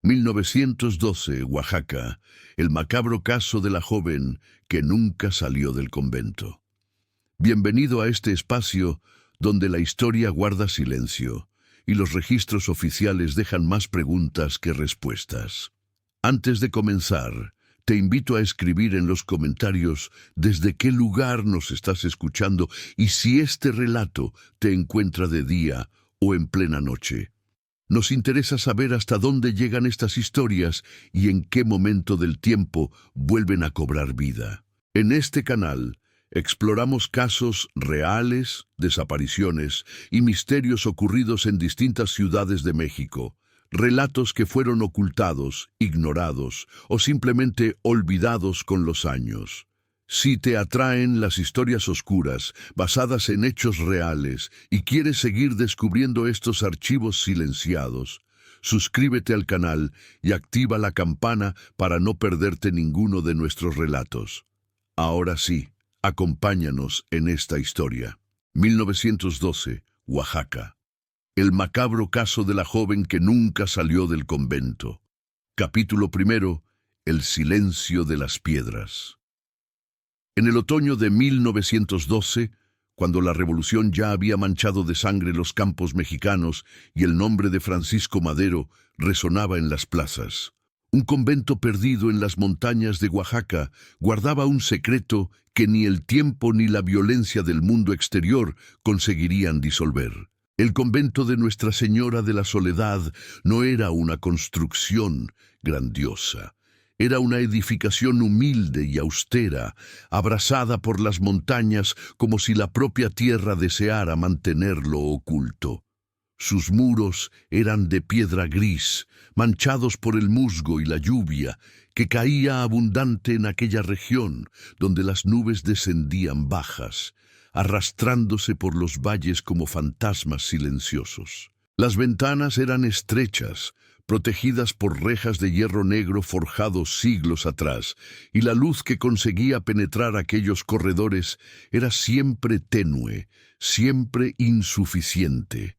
1912, Oaxaca, el macabro caso de la joven que nunca salió del convento. Bienvenido a este espacio donde la historia guarda silencio y los registros oficiales dejan más preguntas que respuestas. Antes de comenzar, te invito a escribir en los comentarios desde qué lugar nos estás escuchando y si este relato te encuentra de día o en plena noche. Nos interesa saber hasta dónde llegan estas historias y en qué momento del tiempo vuelven a cobrar vida. En este canal exploramos casos reales, desapariciones y misterios ocurridos en distintas ciudades de México. Relatos que fueron ocultados, ignorados o simplemente olvidados con los años. Si te atraen las historias oscuras, basadas en hechos reales, y quieres seguir descubriendo estos archivos silenciados, suscríbete al canal y activa la campana para no perderte ninguno de nuestros relatos. Ahora sí, acompáñanos en esta historia. 1912, Oaxaca. El macabro caso de la joven que nunca salió del convento. Capítulo 1. El silencio de las piedras. En el otoño de 1912, cuando la revolución ya había manchado de sangre los campos mexicanos y el nombre de Francisco Madero resonaba en las plazas, un convento perdido en las montañas de Oaxaca guardaba un secreto que ni el tiempo ni la violencia del mundo exterior conseguirían disolver. El convento de Nuestra Señora de la Soledad no era una construcción grandiosa. Era una edificación humilde y austera, abrazada por las montañas como si la propia tierra deseara mantenerlo oculto. Sus muros eran de piedra gris, manchados por el musgo y la lluvia, que caía abundante en aquella región, donde las nubes descendían bajas, arrastrándose por los valles como fantasmas silenciosos. Las ventanas eran estrechas, protegidas por rejas de hierro negro forjado siglos atrás, y la luz que conseguía penetrar aquellos corredores era siempre tenue, siempre insuficiente.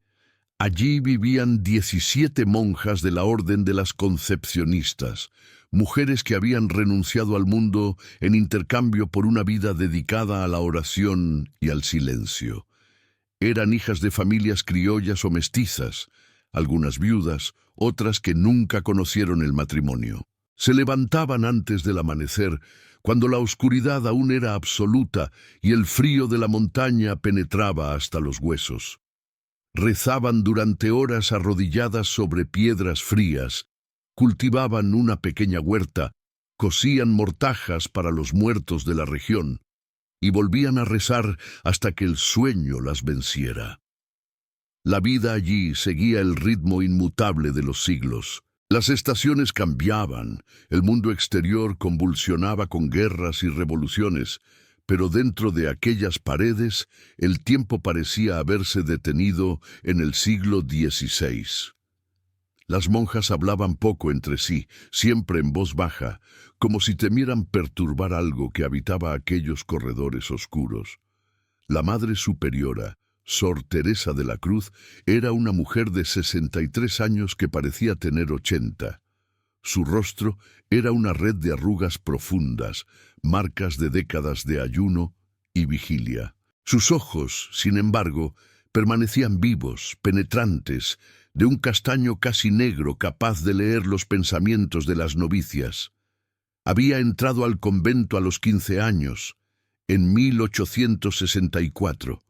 Allí vivían 17 monjas de la Orden de las Concepcionistas, mujeres que habían renunciado al mundo en intercambio por una vida dedicada a la oración y al silencio. Eran hijas de familias criollas o mestizas, algunas viudas, otras que nunca conocieron el matrimonio. Se levantaban antes del amanecer, cuando la oscuridad aún era absoluta y el frío de la montaña penetraba hasta los huesos. Rezaban durante horas arrodilladas sobre piedras frías, cultivaban una pequeña huerta, cosían mortajas para los muertos de la región y volvían a rezar hasta que el sueño las venciera. La vida allí seguía el ritmo inmutable de los siglos. Las estaciones cambiaban, el mundo exterior convulsionaba con guerras y revoluciones, pero dentro de aquellas paredes el tiempo parecía haberse detenido en el siglo XVI. Las monjas hablaban poco entre sí, siempre en voz baja, como si temieran perturbar algo que habitaba aquellos corredores oscuros. La Madre Superiora, Sor Teresa de la Cruz, era una mujer de 63 años que parecía tener 80. Su rostro era una red de arrugas profundas, marcas de décadas de ayuno y vigilia. Sus ojos, sin embargo, permanecían vivos, penetrantes, de un castaño casi negro capaz de leer los pensamientos de las novicias. Había entrado al convento a los 15 años, en 1864.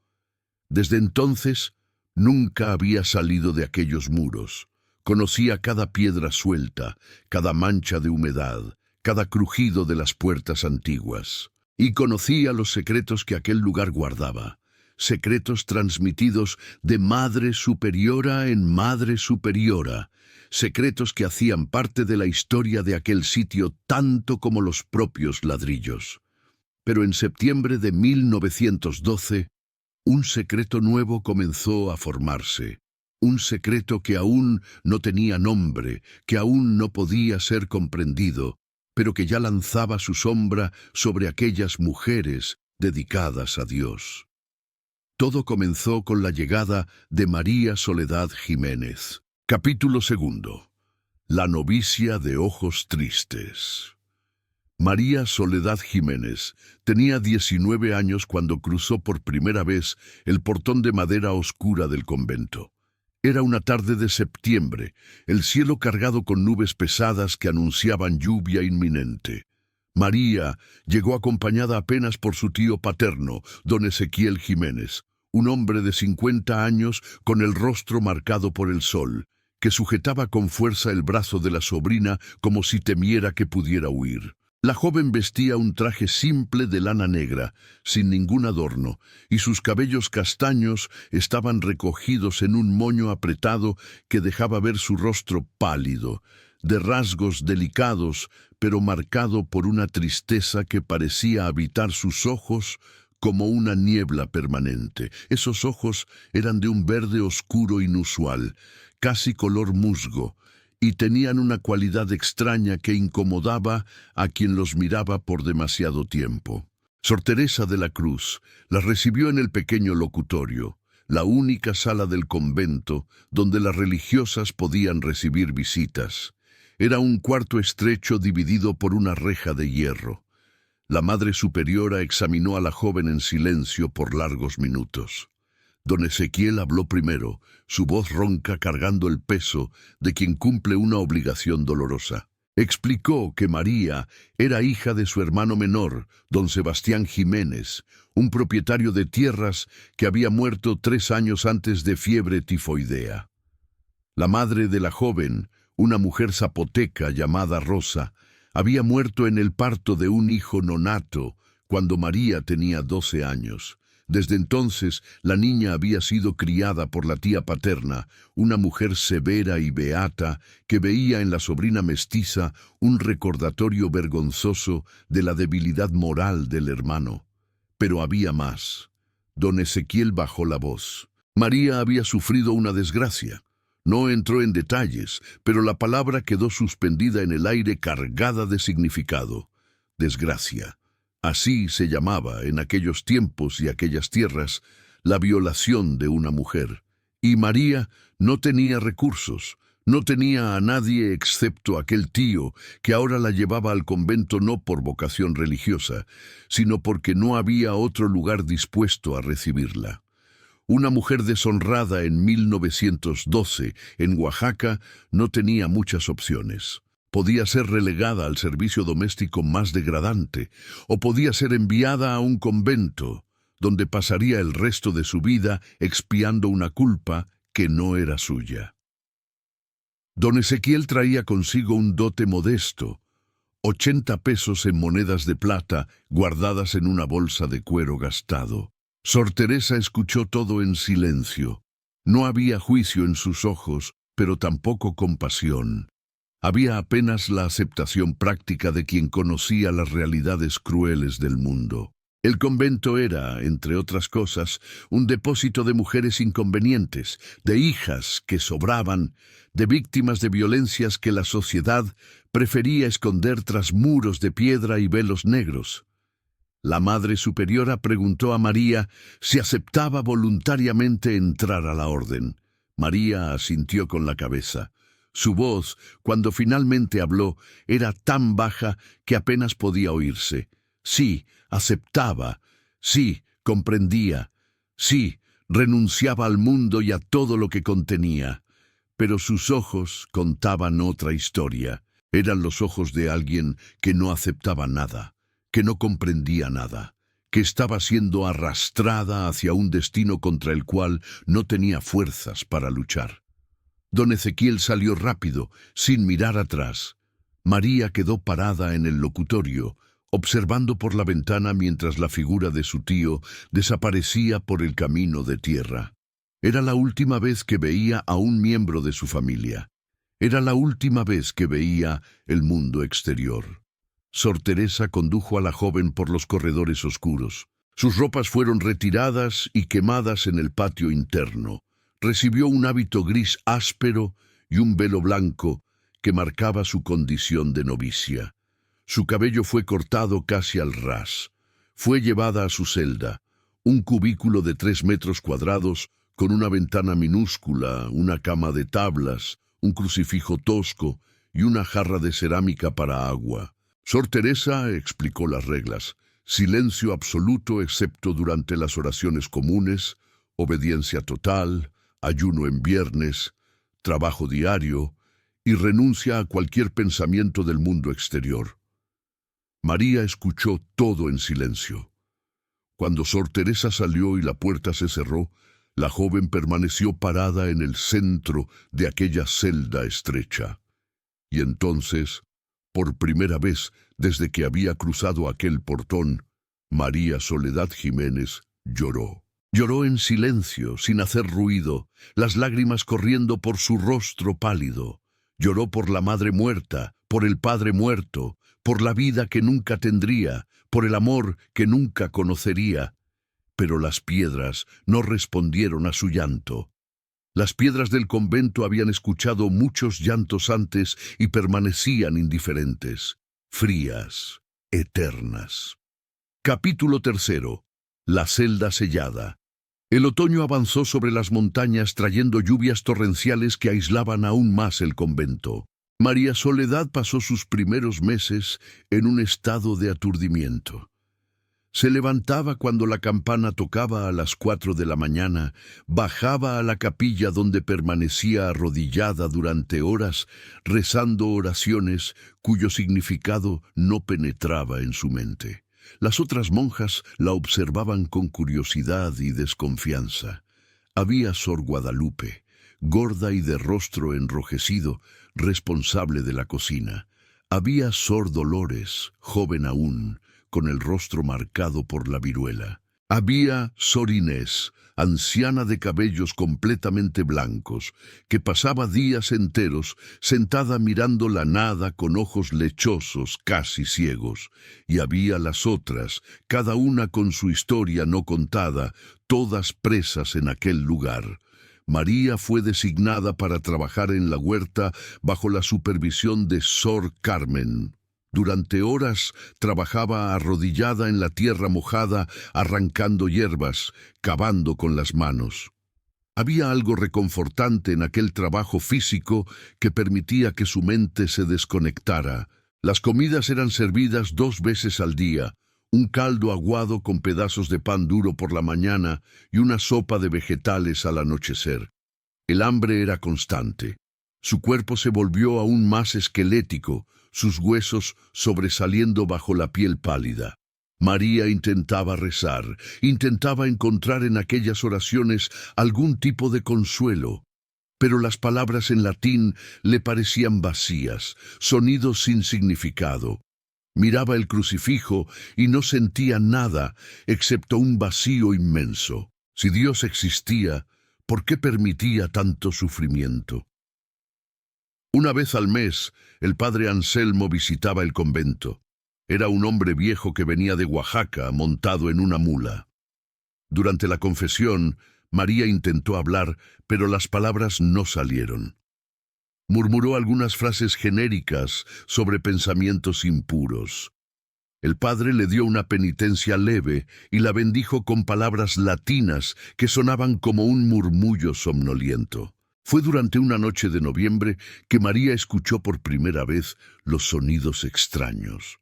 Desde entonces, nunca había salido de aquellos muros. Conocía cada piedra suelta, cada mancha de humedad, cada crujido de las puertas antiguas. Y conocía los secretos que aquel lugar guardaba, secretos transmitidos de madre superiora en madre superiora, secretos que hacían parte de la historia de aquel sitio tanto como los propios ladrillos. Pero en septiembre de 1912, un secreto nuevo comenzó a formarse. Un secreto que aún no tenía nombre, que aún no podía ser comprendido, pero que ya lanzaba su sombra sobre aquellas mujeres dedicadas a Dios. Todo comenzó con la llegada de María Soledad Jiménez. Capítulo 2. La novicia de ojos tristes. María Soledad Jiménez tenía 19 años cuando cruzó por primera vez el portón de madera oscura del convento. Era una tarde de septiembre, el cielo cargado con nubes pesadas que anunciaban lluvia inminente. María llegó acompañada apenas por su tío paterno, don Ezequiel Jiménez, un hombre de 50 años con el rostro marcado por el sol, que sujetaba con fuerza el brazo de la sobrina como si temiera que pudiera huir. La joven vestía un traje simple de lana negra, sin ningún adorno, y sus cabellos castaños estaban recogidos en un moño apretado que dejaba ver su rostro pálido, de rasgos delicados, pero marcado por una tristeza que parecía habitar sus ojos como una niebla permanente. Esos ojos eran de un verde oscuro inusual, casi color musgo, y tenían una cualidad extraña que incomodaba a quien los miraba por demasiado tiempo. Sor Teresa de la Cruz la recibió en el pequeño locutorio, la única sala del convento donde las religiosas podían recibir visitas. Era un cuarto estrecho dividido por una reja de hierro. La Madre Superiora examinó a la joven en silencio por largos minutos. Don Ezequiel habló primero, su voz ronca cargando el peso de quien cumple una obligación dolorosa. Explicó que María era hija de su hermano menor, don Sebastián Jiménez, un propietario de tierras que había muerto 3 años antes de fiebre tifoidea. La madre de la joven, una mujer zapoteca llamada Rosa, había muerto en el parto de un hijo nonato cuando María tenía 12 años. Desde entonces, la niña había sido criada por la tía paterna, una mujer severa y beata que veía en la sobrina mestiza un recordatorio vergonzoso de la debilidad moral del hermano. Pero había más. Don Ezequiel bajó la voz. María había sufrido una desgracia. No entró en detalles, pero la palabra quedó suspendida en el aire cargada de significado. Desgracia. Así se llamaba en aquellos tiempos y aquellas tierras la violación de una mujer. Y María no tenía recursos, no tenía a nadie excepto aquel tío que ahora la llevaba al convento no por vocación religiosa, sino porque no había otro lugar dispuesto a recibirla. Una mujer deshonrada en 1912 en Oaxaca no tenía muchas opciones. Podía ser relegada al servicio doméstico más degradante, o podía ser enviada a un convento, donde pasaría el resto de su vida expiando una culpa que no era suya. Don Ezequiel traía consigo un dote modesto, 80 pesos en monedas de plata guardadas en una bolsa de cuero gastado. Sor Teresa escuchó todo en silencio. No había juicio en sus ojos, pero tampoco compasión. Había apenas la aceptación práctica de quien conocía las realidades crueles del mundo. El convento era, entre otras cosas, un depósito de mujeres inconvenientes, de hijas que sobraban, de víctimas de violencias que la sociedad prefería esconder tras muros de piedra y velos negros. La Madre Superiora preguntó a María si aceptaba voluntariamente entrar a la orden. María asintió con la cabeza. Su voz, cuando finalmente habló, era tan baja que apenas podía oírse. Sí, aceptaba. Sí, comprendía. Sí, renunciaba al mundo y a todo lo que contenía. Pero sus ojos contaban otra historia. Eran los ojos de alguien que no aceptaba nada, que no comprendía nada, que estaba siendo arrastrada hacia un destino contra el cual no tenía fuerzas para luchar. Don Ezequiel salió rápido, sin mirar atrás. María quedó parada en el locutorio, observando por la ventana mientras la figura de su tío desaparecía por el camino de tierra. Era la última vez que veía a un miembro de su familia. Era la última vez que veía el mundo exterior. Sor Teresa condujo a la joven por los corredores oscuros. Sus ropas fueron retiradas y quemadas en el patio interno. Recibió un hábito gris áspero y un velo blanco que marcaba su condición de novicia. Su cabello fue cortado casi al ras. Fue llevada a su celda, un cubículo de 3 metros cuadrados con una ventana minúscula, una cama de tablas, un crucifijo tosco y una jarra de cerámica para agua. Sor Teresa explicó las reglas: silencio absoluto excepto durante las oraciones comunes, obediencia total, ayuno en viernes, trabajo diario y renuncia a cualquier pensamiento del mundo exterior. María escuchó todo en silencio. Cuando Sor Teresa salió y la puerta se cerró, la joven permaneció parada en el centro de aquella celda estrecha. Y entonces, por primera vez desde que había cruzado aquel portón, María Soledad Jiménez lloró. Lloró en silencio, sin hacer ruido, las lágrimas corriendo por su rostro pálido. Lloró por la madre muerta, por el padre muerto, por la vida que nunca tendría, por el amor que nunca conocería. Pero las piedras no respondieron a su llanto. Las piedras del convento habían escuchado muchos llantos antes y permanecían indiferentes, frías, eternas. Capítulo 3. La celda sellada. El otoño avanzó sobre las montañas trayendo lluvias torrenciales que aislaban aún más el convento. María Soledad pasó sus primeros meses en un estado de aturdimiento. Se levantaba cuando la campana tocaba a las 4 de la mañana, bajaba a la capilla donde permanecía arrodillada durante horas, rezando oraciones cuyo significado no penetraba en su mente. Las otras monjas la observaban con curiosidad y desconfianza. Había Sor Guadalupe, gorda y de rostro enrojecido, responsable de la cocina. Había Sor Dolores, joven aún, con el rostro marcado por la viruela. Había Sor Inés, anciana de cabellos completamente blancos, que pasaba días enteros sentada mirando la nada con ojos lechosos, casi ciegos. Y había las otras, cada una con su historia no contada, todas presas en aquel lugar. María fue designada para trabajar en la huerta bajo la supervisión de Sor Carmen. Durante horas trabajaba arrodillada en la tierra mojada, arrancando hierbas, cavando con las manos. Había algo reconfortante en aquel trabajo físico que permitía que su mente se desconectara. Las comidas eran servidas 2 veces al día, un caldo aguado con pedazos de pan duro por la mañana y una sopa de vegetales al anochecer. El hambre era constante. Su cuerpo se volvió aún más esquelético, sus huesos sobresaliendo bajo la piel pálida. María intentaba rezar, intentaba encontrar en aquellas oraciones algún tipo de consuelo, pero las palabras en latín le parecían vacías, sonidos sin significado. Miraba el crucifijo y no sentía nada excepto un vacío inmenso. Si Dios existía, ¿por qué permitía tanto sufrimiento? Una vez al mes, el padre Anselmo visitaba el convento. Era un hombre viejo que venía de Oaxaca, montado en una mula. Durante la confesión, María intentó hablar, pero las palabras no salieron. Murmuró algunas frases genéricas sobre pensamientos impuros. El padre le dio una penitencia leve y la bendijo con palabras latinas que sonaban como un murmullo somnoliento. Fue durante una noche de noviembre que María escuchó por primera vez los sonidos extraños.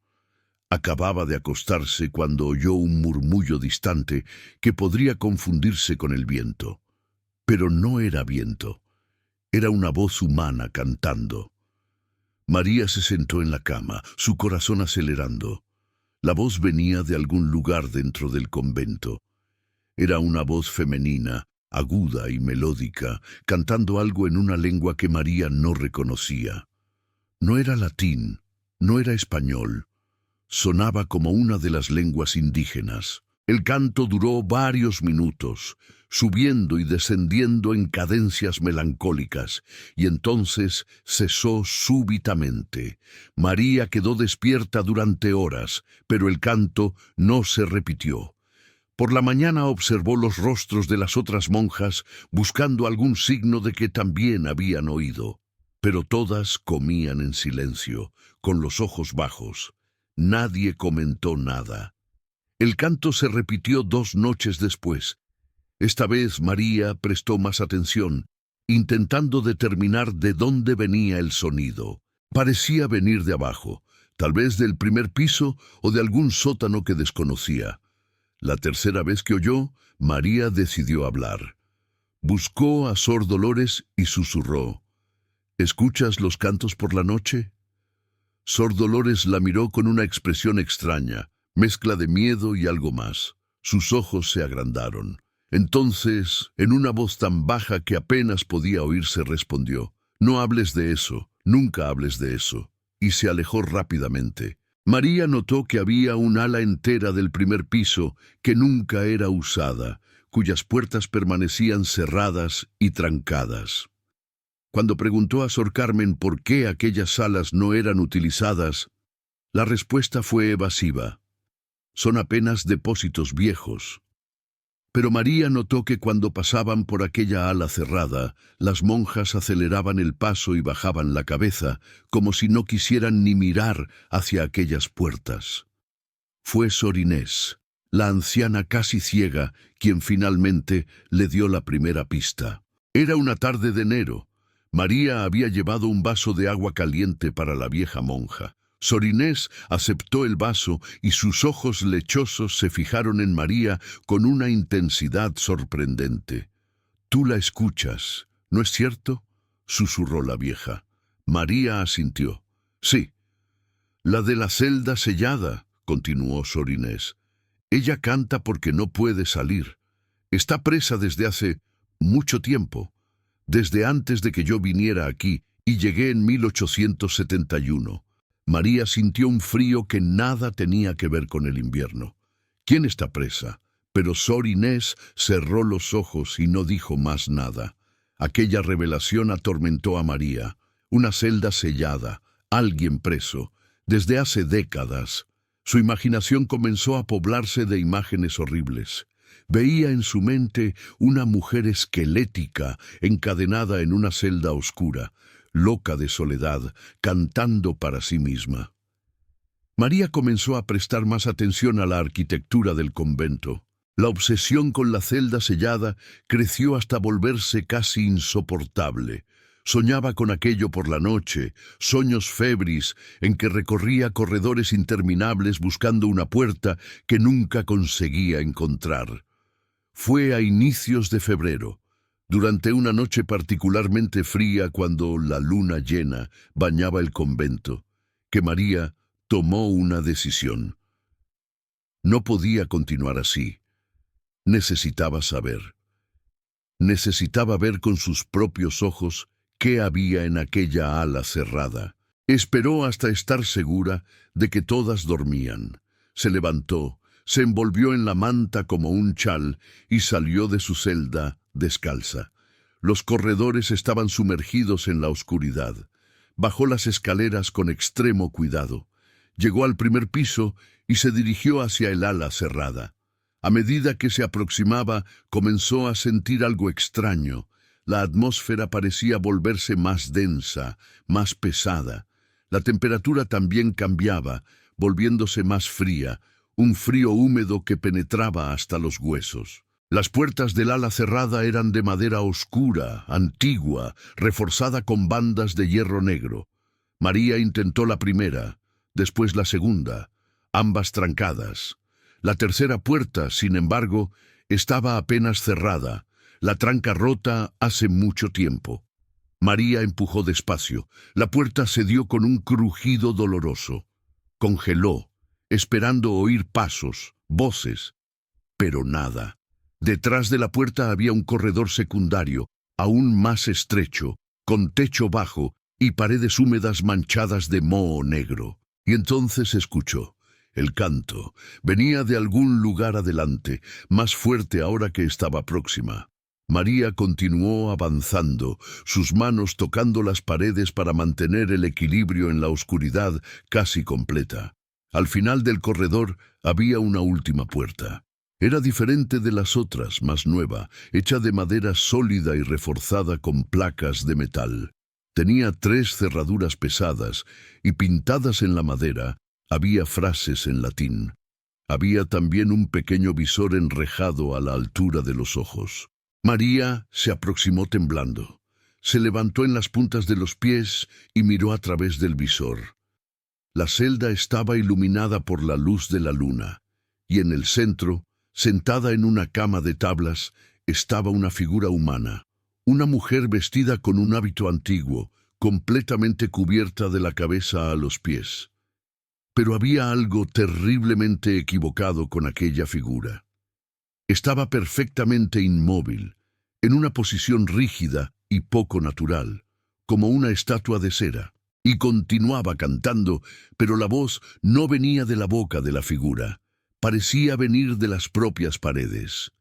Acababa de acostarse cuando oyó un murmullo distante que podría confundirse con el viento. Pero no era viento, era una voz humana cantando. María se sentó en la cama, su corazón acelerando. La voz venía de algún lugar dentro del convento. Era una voz femenina, aguda y melódica, cantando algo en una lengua que María no reconocía. No era latín, no era español. Sonaba como una de las lenguas indígenas. El canto duró varios minutos, subiendo y descendiendo en cadencias melancólicas, y entonces cesó súbitamente. María quedó despierta durante horas, pero el canto no se repitió. Por la mañana observó los rostros de las otras monjas, buscando algún signo de que también habían oído. Pero todas comían en silencio, con los ojos bajos. Nadie comentó nada. El canto se repitió 2 noches después. Esta vez María prestó más atención, intentando determinar de dónde venía el sonido. Parecía venir de abajo, tal vez del primer piso o de algún sótano que desconocía. La tercera vez que oyó, María decidió hablar. Buscó a Sor Dolores y susurró: ¿Escuchas los cantos por la noche? Sor Dolores la miró con una expresión extraña, mezcla de miedo y algo más. Sus ojos se agrandaron. Entonces, en una voz tan baja que apenas podía oírse, respondió: No hables de eso, nunca hables de eso. Y se alejó rápidamente. María notó que había un ala entera del primer piso que nunca era usada, cuyas puertas permanecían cerradas y trancadas. Cuando preguntó a Sor Carmen por qué aquellas salas no eran utilizadas, la respuesta fue evasiva: Son apenas depósitos viejos. Pero María notó que cuando pasaban por aquella ala cerrada, las monjas aceleraban el paso y bajaban la cabeza, como si no quisieran ni mirar hacia aquellas puertas. Fue Sor Inés, la anciana casi ciega, quien finalmente le dio la primera pista. Era una tarde de enero. María había llevado un vaso de agua caliente para la vieja monja. Sor Inés aceptó el vaso y sus ojos lechosos se fijaron en María con una intensidad sorprendente. «Tú la escuchas, ¿no es cierto?», susurró la vieja. María asintió. «Sí». «La de la celda sellada», continuó Sor Inés. «Ella canta porque no puede salir. Está presa desde hace mucho tiempo, desde antes de que yo viniera aquí, y llegué en 1871. María sintió un frío que nada tenía que ver con el invierno. «¿Quién está presa?». Pero Sor Inés cerró los ojos y no dijo más nada. Aquella revelación atormentó a María. Una celda sellada, alguien preso, desde hace décadas. Su imaginación comenzó a poblarse de imágenes horribles. Veía en su mente una mujer esquelética encadenada en una celda oscura, loca de soledad, cantando para sí misma. María comenzó a prestar más atención a la arquitectura del convento. La obsesión con la celda sellada creció hasta volverse casi insoportable. Soñaba con aquello por la noche, sueños febris en que recorría corredores interminables buscando una puerta que nunca conseguía encontrar. Fue a inicios de febrero, durante una noche particularmente fría cuando la luna llena bañaba el convento, que María tomó una decisión. No podía continuar así. Necesitaba saber. Necesitaba ver con sus propios ojos qué había en aquella ala cerrada. Esperó hasta estar segura de que todas dormían. Se levantó, se envolvió en la manta como un chal y salió de su celda descalza. Los corredores estaban sumergidos en la oscuridad. Bajó las escaleras con extremo cuidado. Llegó al primer piso y se dirigió hacia el ala cerrada. A medida que se aproximaba, comenzó a sentir algo extraño. La atmósfera parecía volverse más densa, más pesada. La temperatura también cambiaba, volviéndose más fría, un frío húmedo que penetraba hasta los huesos. Las puertas del ala cerrada eran de madera oscura, antigua, reforzada con bandas de hierro negro. María intentó la primera, después la segunda, ambas trancadas. La tercera puerta, sin embargo, estaba apenas cerrada, la tranca rota hace mucho tiempo. María empujó despacio. La puerta cedió con un crujido doloroso. Congeló, esperando oír pasos, voces, pero nada. Detrás de la puerta había un corredor secundario, aún más estrecho, con techo bajo y paredes húmedas manchadas de moho negro. Y entonces escuchó. El canto venía de algún lugar adelante, más fuerte ahora que estaba próxima. María continuó avanzando, sus manos tocando las paredes para mantener el equilibrio en la oscuridad casi completa. Al final del corredor había una última puerta. Era diferente de las otras, más nueva, hecha de madera sólida y reforzada con placas de metal. Tenía 3 cerraduras pesadas y pintadas en la madera había frases en latín. Había también un pequeño visor enrejado a la altura de los ojos. María se aproximó temblando. se levantó en las puntas de los pies y miró a través del visor. La celda estaba iluminada por la luz de la luna, y en el centro, sentada en una cama de tablas, estaba una figura humana, una mujer vestida con un hábito antiguo, completamente cubierta de la cabeza a los pies. Pero había algo terriblemente equivocado con aquella figura. Estaba perfectamente inmóvil, en una posición rígida y poco natural, como una estatua de cera, y continuaba cantando, pero la voz no venía de la boca de la figura, parecía venir de las propias paredes.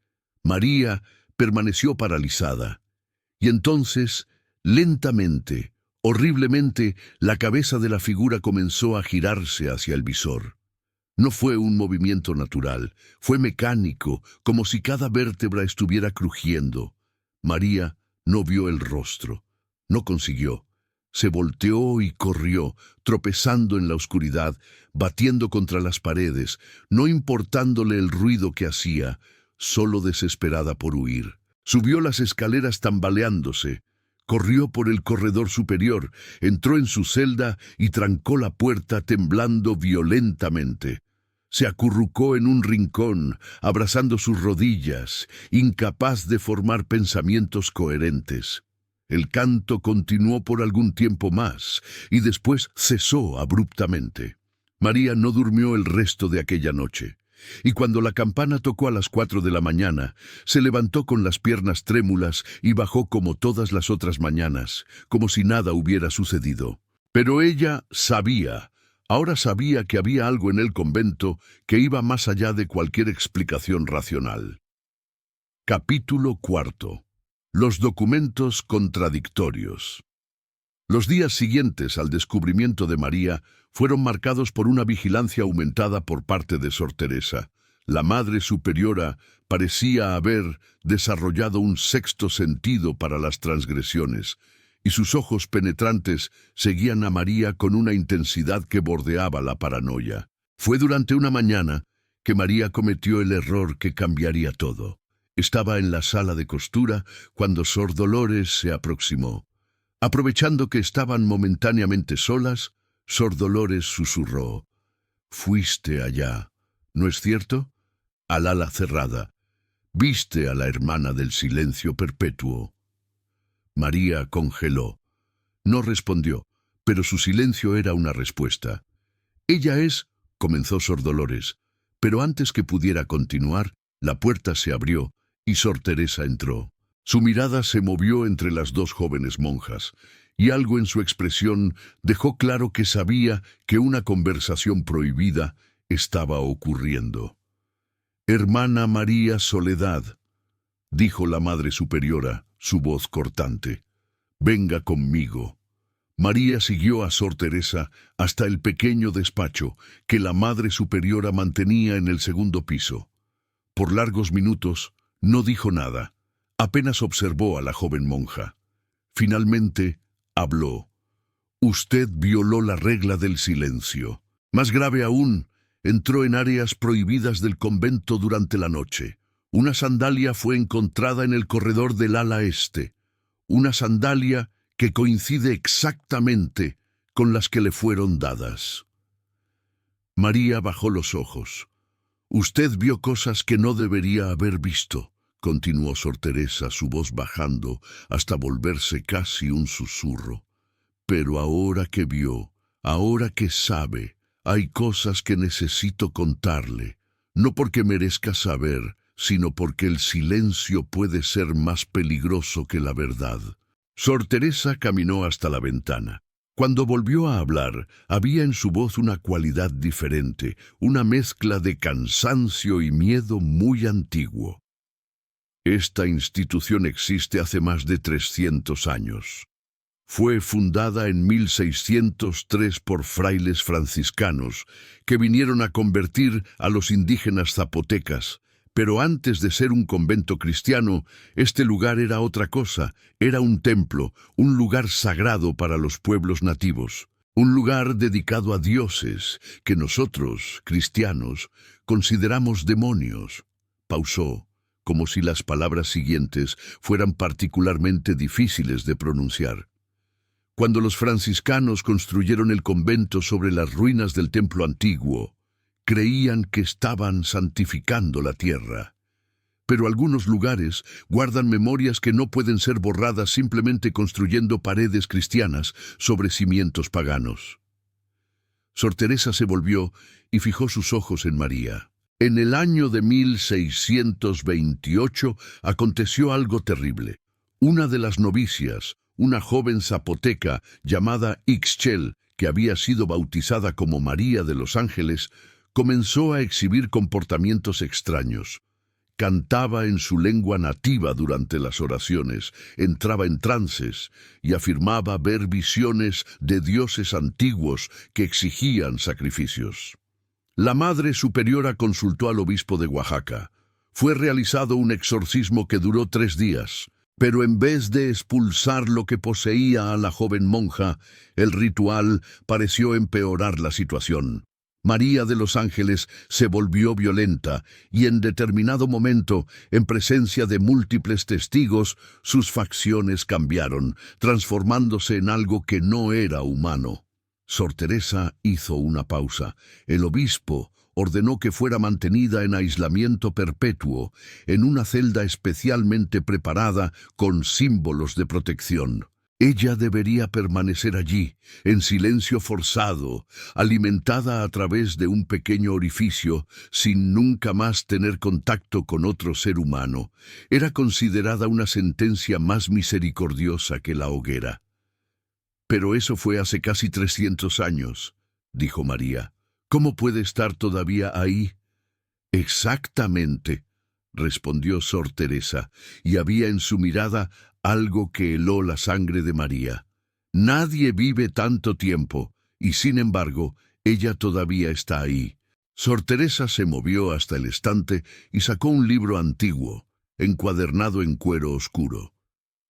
María permaneció paralizada, y entonces, lentamente, horriblemente, la cabeza de la figura comenzó a girarse hacia el visor. No fue un movimiento natural, fue mecánico, como si cada vértebra estuviera crujiendo. María no vio el rostro, no consiguió. Se volteó y corrió, tropezando en la oscuridad, batiendo contra las paredes, no importándole el ruido que hacía, solo desesperada por huir. Subió las escaleras tambaleándose, corrió por el corredor superior, entró en su celda y trancó la puerta temblando violentamente. Se acurrucó en un rincón, abrazando sus rodillas, incapaz de formar pensamientos coherentes. El canto continuó por algún tiempo más, y después cesó abruptamente. María no durmió el resto de aquella noche, y cuando la campana tocó a las 4 de la mañana, se levantó con las piernas trémulas y bajó como todas las otras mañanas, como si nada hubiera sucedido. Pero ella sabía, ahora sabía que había algo en el convento que iba más allá de cualquier explicación racional. Capítulo 4. Los documentos contradictorios. Los días siguientes al descubrimiento de María fueron marcados por una vigilancia aumentada por parte de Sor Teresa. La Madre Superiora parecía haber desarrollado un sexto sentido para las transgresiones, y sus ojos penetrantes seguían a María con una intensidad que bordeaba la paranoia. Fue durante una mañana que María cometió el error que cambiaría todo. Estaba en la sala de costura cuando Sor Dolores se aproximó. Aprovechando que estaban momentáneamente solas, Sor Dolores susurró: «Fuiste allá, ¿no es cierto? Al ala cerrada. Viste a la hermana del silencio perpetuo». María congeló. No respondió, pero su silencio era una respuesta. «Ella es», comenzó Sor Dolores, pero antes que pudiera continuar, la puerta se abrió y Sor Teresa entró. Su mirada se movió entre las dos jóvenes monjas, y algo en su expresión dejó claro que sabía que una conversación prohibida estaba ocurriendo. «Hermana María Soledad», dijo la Madre Superiora, su voz cortante, «venga conmigo». María siguió a Sor Teresa hasta el pequeño despacho que la Madre Superiora mantenía en el segundo piso. Por largos minutos no dijo nada, apenas observó a la joven monja. Finalmente habló. «Usted violó la regla del silencio. Más grave aún, entró en áreas prohibidas del convento durante la noche. Una sandalia fue encontrada en el corredor del ala este. Una sandalia que coincide exactamente con las que le fueron dadas». María bajó los ojos. «Usted vio cosas que no debería haber visto», continuó Sor Teresa, su voz bajando hasta volverse casi un susurro. «Pero ahora que vio, ahora que sabe, hay cosas que necesito contarle, no porque merezca saber, sino porque el silencio puede ser más peligroso que la verdad». Sor Teresa caminó hasta la ventana. Cuando volvió a hablar, había en su voz una cualidad diferente, una mezcla de cansancio y miedo muy antiguo. «Esta institución existe hace más de 300 años. Fue fundada en 1603 por frailes franciscanos que vinieron a convertir a los indígenas zapotecas, pero antes de ser un convento cristiano, este lugar era otra cosa, era un templo, un lugar sagrado para los pueblos nativos, un lugar dedicado a dioses que nosotros, cristianos, consideramos demonios». Pausó, como si las palabras siguientes fueran particularmente difíciles de pronunciar. Cuando los franciscanos construyeron el convento sobre las ruinas del templo antiguo, creían que estaban santificando la tierra. Pero algunos lugares guardan memorias que no pueden ser borradas simplemente construyendo paredes cristianas sobre cimientos paganos. Sor Teresa se volvió y fijó sus ojos en María. En el año de 1628 aconteció algo terrible. Una de las novicias, una joven zapoteca llamada Ixchel, que había sido bautizada como María de los Ángeles, comenzó a exhibir comportamientos extraños. Cantaba en su lengua nativa durante las oraciones, entraba en trances y afirmaba ver visiones de dioses antiguos que exigían sacrificios. La Madre Superiora consultó al obispo de Oaxaca. Fue realizado un exorcismo que duró 3 días, pero en vez de expulsar lo que poseía a la joven monja, el ritual pareció empeorar la situación. María de los Ángeles se volvió violenta y en determinado momento, en presencia de múltiples testigos, sus facciones cambiaron, transformándose en algo que no era humano. Sor Teresa hizo una pausa. El obispo ordenó que fuera mantenida en aislamiento perpetuo, en una celda especialmente preparada con símbolos de protección. Ella debería permanecer allí, en silencio forzado, alimentada a través de un pequeño orificio, sin nunca más tener contacto con otro ser humano. Era considerada una sentencia más misericordiosa que la hoguera. Pero eso fue hace casi 300 años, dijo María. ¿Cómo puede estar todavía ahí? Exactamente, respondió Sor Teresa, y había en su mirada algo que heló la sangre de María. Nadie vive tanto tiempo, y sin embargo, ella todavía está ahí. Sor Teresa se movió hasta el estante y sacó un libro antiguo, encuadernado en cuero oscuro.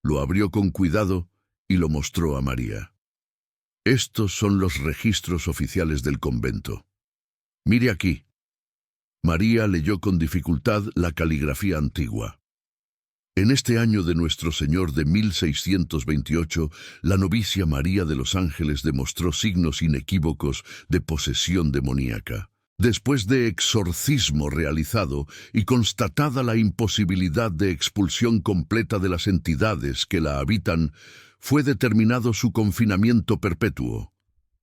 Lo abrió con cuidado y lo mostró a María. Estos son los registros oficiales del convento. Mire aquí. María leyó con dificultad la caligrafía antigua. En este año de Nuestro Señor de 1628, la novicia María de los Ángeles demostró signos inequívocos de posesión demoníaca. Después de exorcismo realizado y constatada la imposibilidad de expulsión completa de las entidades que la habitan, fue determinado su confinamiento perpetuo.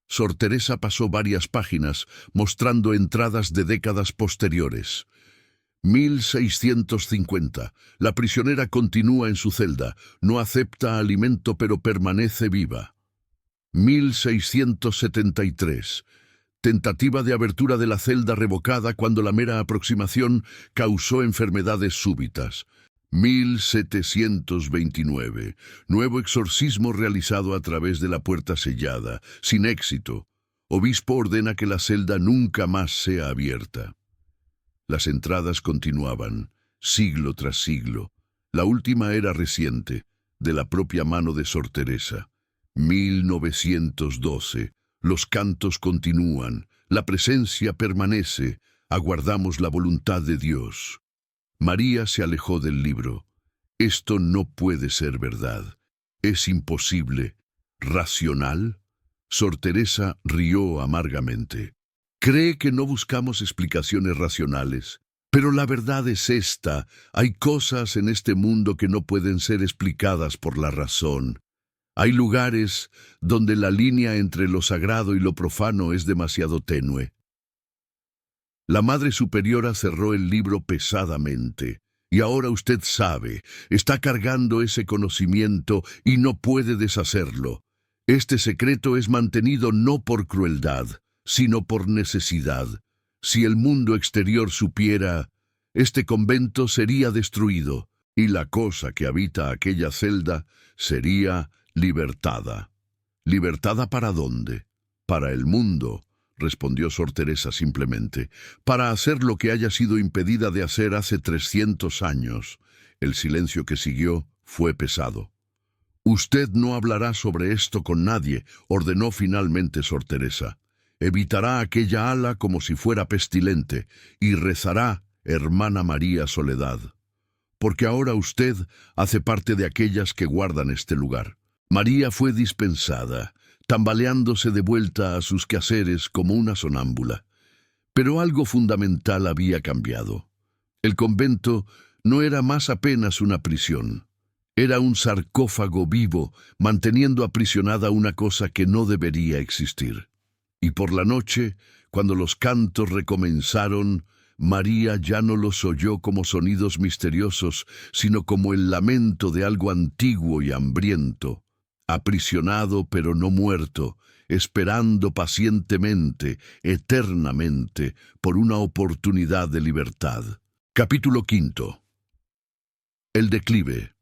Sor Teresa pasó varias páginas mostrando entradas de décadas posteriores. 1650. La prisionera continúa en su celda, no acepta alimento pero permanece viva. 1673. Tentativa de abertura de la celda revocada cuando la mera aproximación causó enfermedades súbitas. 1729. Nuevo exorcismo realizado a través de la puerta sellada, sin éxito. Obispo ordena que la celda nunca más sea abierta. Las entradas continuaban, siglo tras siglo. La última era reciente, de la propia mano de Sor Teresa. 1912. Los cantos continúan, la presencia permanece, aguardamos la voluntad de Dios. María se alejó del libro. Esto no puede ser verdad. Es imposible. ¿Racional? Sor Teresa rió amargamente. Cree que no buscamos explicaciones racionales. Pero la verdad es esta. Hay cosas en este mundo que no pueden ser explicadas por la razón. Hay lugares donde la línea entre lo sagrado y lo profano es demasiado tenue. La Madre Superiora cerró el libro pesadamente. Y ahora usted sabe, está cargando ese conocimiento y no puede deshacerlo. Este secreto es mantenido no por crueldad, sino por necesidad. Si el mundo exterior supiera, este convento sería destruido, y la cosa que habita aquella celda sería libertada. ¿Libertada para dónde? Para el mundo, respondió Sor Teresa simplemente, para hacer lo que haya sido impedida de hacer hace 300 años. El silencio que siguió fue pesado. Usted no hablará sobre esto con nadie, ordenó finalmente Sor Teresa. Evitará aquella ala como si fuera pestilente, y rezará, hermana María Soledad. porque ahora usted hace parte de aquellas que guardan este lugar. María fue dispensada, tambaleándose de vuelta a sus quehaceres como una sonámbula. Pero algo fundamental había cambiado. El convento no era más apenas una prisión. Era un sarcófago vivo, manteniendo aprisionada una cosa que no debería existir. Y por la noche, cuando los cantos recomenzaron, María ya no los oyó como sonidos misteriosos, sino como el lamento de algo antiguo y hambriento, aprisionado pero no muerto, esperando pacientemente, eternamente, por una oportunidad de libertad. Capítulo 5. El declive.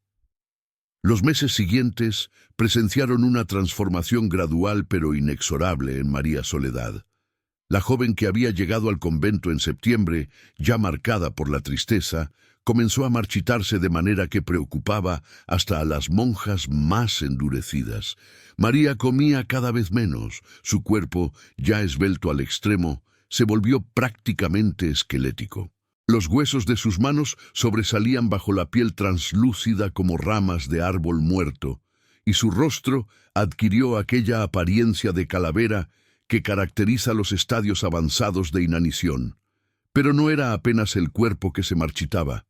Los meses siguientes presenciaron una transformación gradual pero inexorable en María Soledad. La joven que había llegado al convento en septiembre, ya marcada por la tristeza, comenzó a marchitarse de manera que preocupaba hasta a las monjas más endurecidas. María comía cada vez menos, su cuerpo, ya esbelto al extremo, se volvió prácticamente esquelético. Los huesos de sus manos sobresalían bajo la piel translúcida como ramas de árbol muerto, y su rostro adquirió aquella apariencia de calavera que caracteriza los estadios avanzados de inanición. Pero no era apenas el cuerpo que se marchitaba.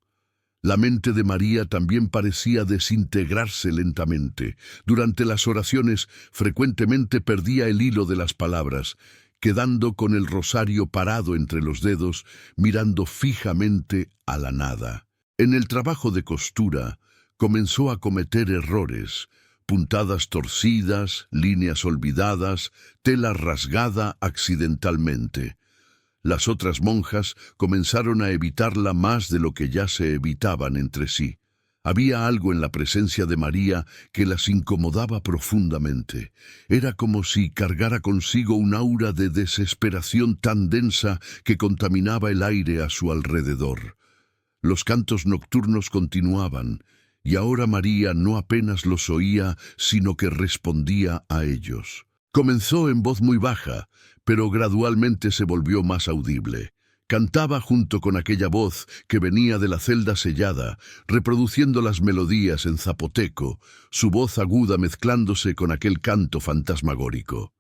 La mente de María también parecía desintegrarse lentamente. Durante las oraciones frecuentemente perdía el hilo de las palabras, quedando con el rosario parado entre los dedos, mirando fijamente a la nada. En el trabajo de costura comenzó a cometer errores, puntadas torcidas, líneas olvidadas, tela rasgada accidentalmente. Las otras monjas comenzaron a evitarla más de lo que ya se evitaban entre sí. Había algo en la presencia de María que las incomodaba profundamente. Era como si cargara consigo un aura de desesperación tan densa que contaminaba el aire a su alrededor. Los cantos nocturnos continuaban, y ahora María no apenas los oía, sino que respondía a ellos. Comenzó en voz muy baja, pero gradualmente se volvió más audible. Cantaba junto con aquella voz que venía de la celda sellada, reproduciendo las melodías en zapoteco, su voz aguda mezclándose con aquel canto fantasmagórico.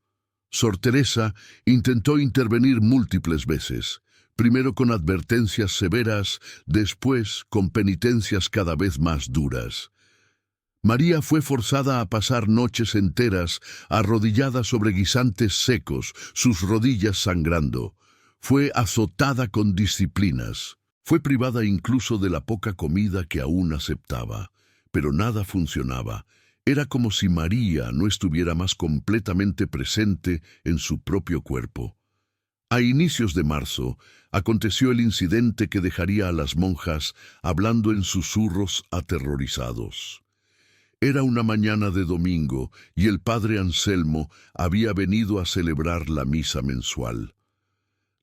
Sor Teresa intentó intervenir múltiples veces, primero con advertencias severas, después con penitencias cada vez más duras. María fue forzada a pasar noches enteras arrodillada sobre guisantes secos, sus rodillas sangrando. Fue azotada con disciplinas. Fue privada incluso de la poca comida que aún aceptaba. Pero nada funcionaba. Era como si María no estuviera más completamente presente en su propio cuerpo. A inicios de marzo, aconteció el incidente que dejaría a las monjas hablando en susurros aterrorizados. Era una mañana de domingo y el padre Anselmo había venido a celebrar la misa mensual.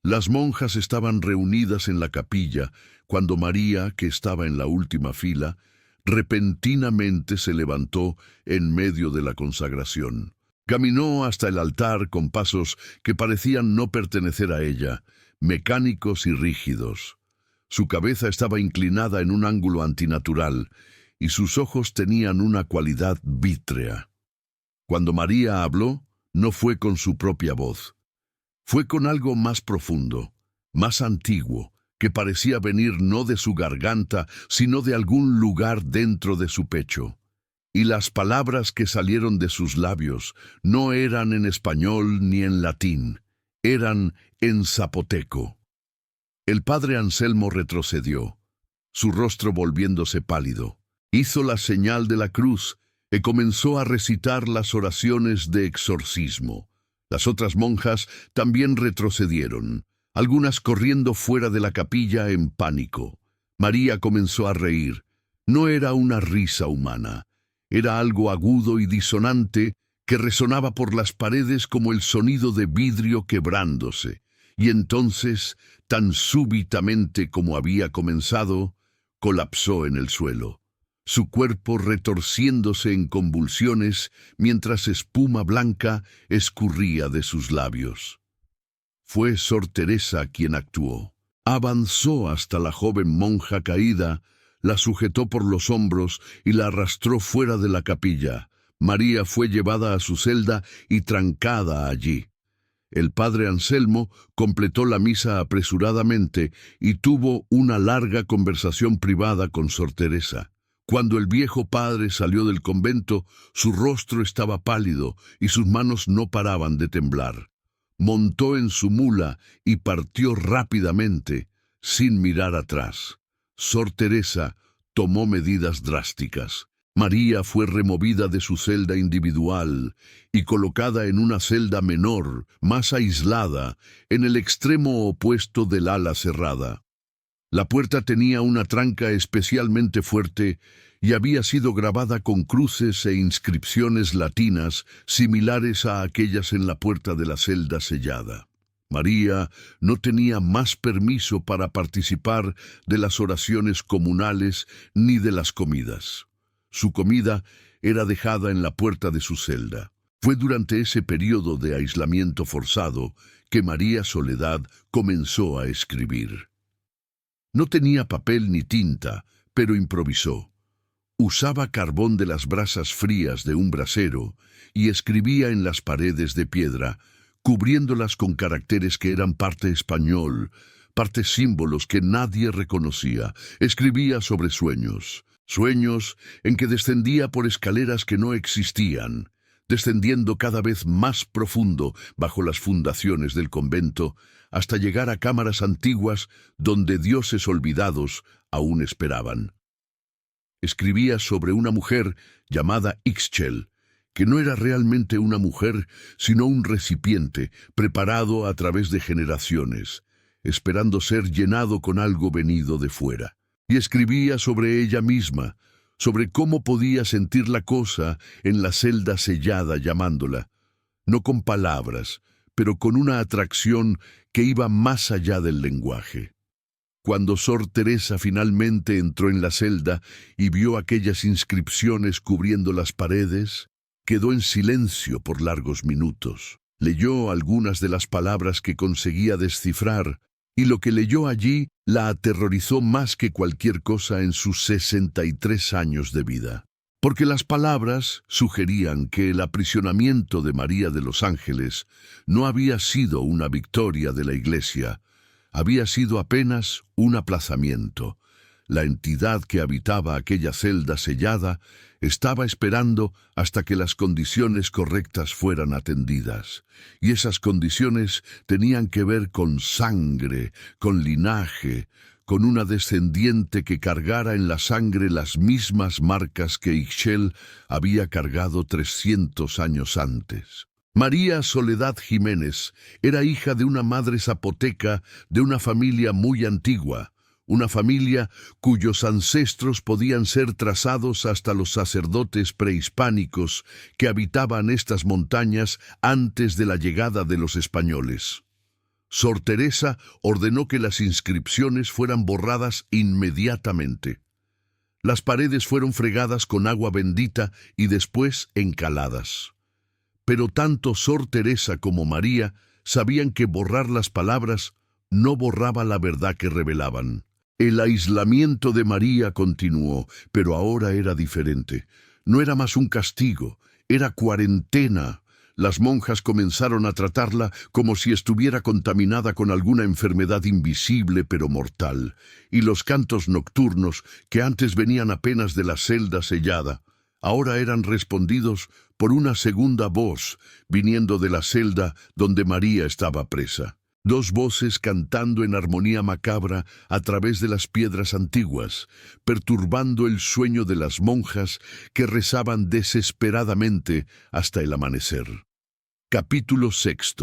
Las monjas estaban reunidas en la capilla cuando María, que estaba en la última fila, repentinamente se levantó en medio de la consagración. Caminó hasta el altar con pasos que parecían no pertenecer a ella, mecánicos y rígidos. Su cabeza estaba inclinada en un ángulo antinatural y sus ojos tenían una cualidad vítrea. Cuando María habló, no fue con su propia voz. Fue con algo más profundo, más antiguo, que parecía venir no de su garganta, sino de algún lugar dentro de su pecho. Y las palabras que salieron de sus labios no eran en español ni en latín, eran en zapoteco. El padre Anselmo retrocedió, su rostro volviéndose pálido. Hizo la señal de la cruz y comenzó a recitar las oraciones de exorcismo. Las otras monjas también retrocedieron, algunas corriendo fuera de la capilla en pánico. María comenzó a reír. No era una risa humana, era algo agudo y disonante que resonaba por las paredes como el sonido de vidrio quebrándose. Y entonces, tan súbitamente como había comenzado, colapsó en el suelo. Su cuerpo retorciéndose en convulsiones mientras espuma blanca escurría de sus labios. Fue Sor Teresa quien actuó. Avanzó hasta la joven monja caída, la sujetó por los hombros y la arrastró fuera de la capilla. María fue llevada a su celda y trancada allí. El padre Anselmo completó la misa apresuradamente y tuvo una larga conversación privada con Sor Teresa. Cuando el viejo padre salió del convento, su rostro estaba pálido y sus manos no paraban de temblar. Montó en su mula y partió rápidamente, sin mirar atrás. Sor Teresa tomó medidas drásticas. María fue removida de su celda individual y colocada en una celda menor, más aislada, en el extremo opuesto del ala cerrada. La puerta tenía una tranca especialmente fuerte y había sido grabada con cruces e inscripciones latinas similares a aquellas en la puerta de la celda sellada. María no tenía más permiso para participar de las oraciones comunales ni de las comidas. Su comida era dejada en la puerta de su celda. Fue durante ese periodo de aislamiento forzado que María Soledad comenzó a escribir. No tenía papel ni tinta, pero improvisó. Usaba carbón de las brasas frías de un brasero y escribía en las paredes de piedra, cubriéndolas con caracteres que eran parte español, parte símbolos que nadie reconocía. Escribía sobre sueños en que descendía por escaleras que no existían, descendiendo cada vez más profundo bajo las fundaciones del convento, hasta llegar a cámaras antiguas donde dioses olvidados aún esperaban. Escribía sobre una mujer llamada Ixchel, que no era realmente una mujer, sino un recipiente preparado a través de generaciones, esperando ser llenado con algo venido de fuera. Y escribía sobre ella misma, sobre cómo podía sentir la cosa en la celda sellada llamándola, no con palabras, pero con una atracción que iba más allá del lenguaje. Cuando Sor Teresa finalmente entró en la celda y vio aquellas inscripciones cubriendo las paredes, quedó en silencio por largos minutos. Leyó algunas de las palabras que conseguía descifrar, y lo que leyó allí la aterrorizó más que cualquier cosa en sus 63 años de vida. Porque las palabras sugerían que el aprisionamiento de María de los Ángeles no había sido una victoria de la Iglesia, había sido apenas un aplazamiento. La entidad que habitaba aquella celda sellada estaba esperando hasta que las condiciones correctas fueran atendidas. Y esas condiciones tenían que ver con sangre, con linaje, con una descendiente que cargara en la sangre las mismas marcas que Ixchel había cargado 300 años antes. María Soledad Jiménez era hija de una madre zapoteca de una familia muy antigua, una familia cuyos ancestros podían ser trazados hasta los sacerdotes prehispánicos que habitaban estas montañas antes de la llegada de los españoles. Sor Teresa ordenó que las inscripciones fueran borradas inmediatamente. Las paredes fueron fregadas con agua bendita y después encaladas. Pero tanto Sor Teresa como María sabían que borrar las palabras no borraba la verdad que revelaban. El aislamiento de María continuó, pero ahora era diferente. No era más un castigo, era cuarentena. Las monjas comenzaron a tratarla como si estuviera contaminada con alguna enfermedad invisible pero mortal, y los cantos nocturnos, que antes venían apenas de la celda sellada, ahora eran respondidos por una segunda voz, viniendo de la celda donde María estaba presa. Dos voces cantando en armonía macabra a través de las piedras antiguas, perturbando el sueño de las monjas que rezaban desesperadamente hasta el amanecer. Capítulo 6.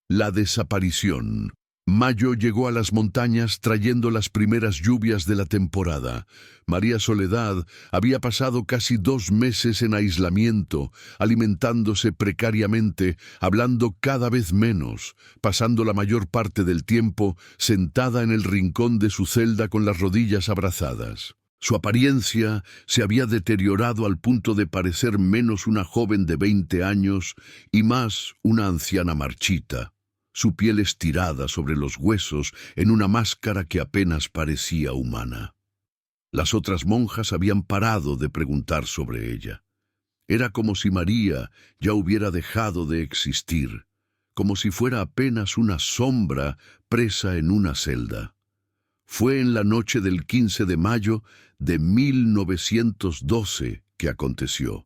La desaparición. Mayo llegó a las montañas trayendo las primeras lluvias de la temporada. María Soledad había pasado casi 2 meses en aislamiento, alimentándose precariamente, hablando cada vez menos, pasando la mayor parte del tiempo sentada en el rincón de su celda con las rodillas abrazadas. Su apariencia se había deteriorado al punto de parecer menos una joven de 20 años y más una anciana marchita. Su piel estirada sobre los huesos en una máscara que apenas parecía humana. Las otras monjas habían parado de preguntar sobre ella. Era como si María ya hubiera dejado de existir, como si fuera apenas una sombra presa en una celda. Fue en la noche del 15 de mayo de 1912 que aconteció.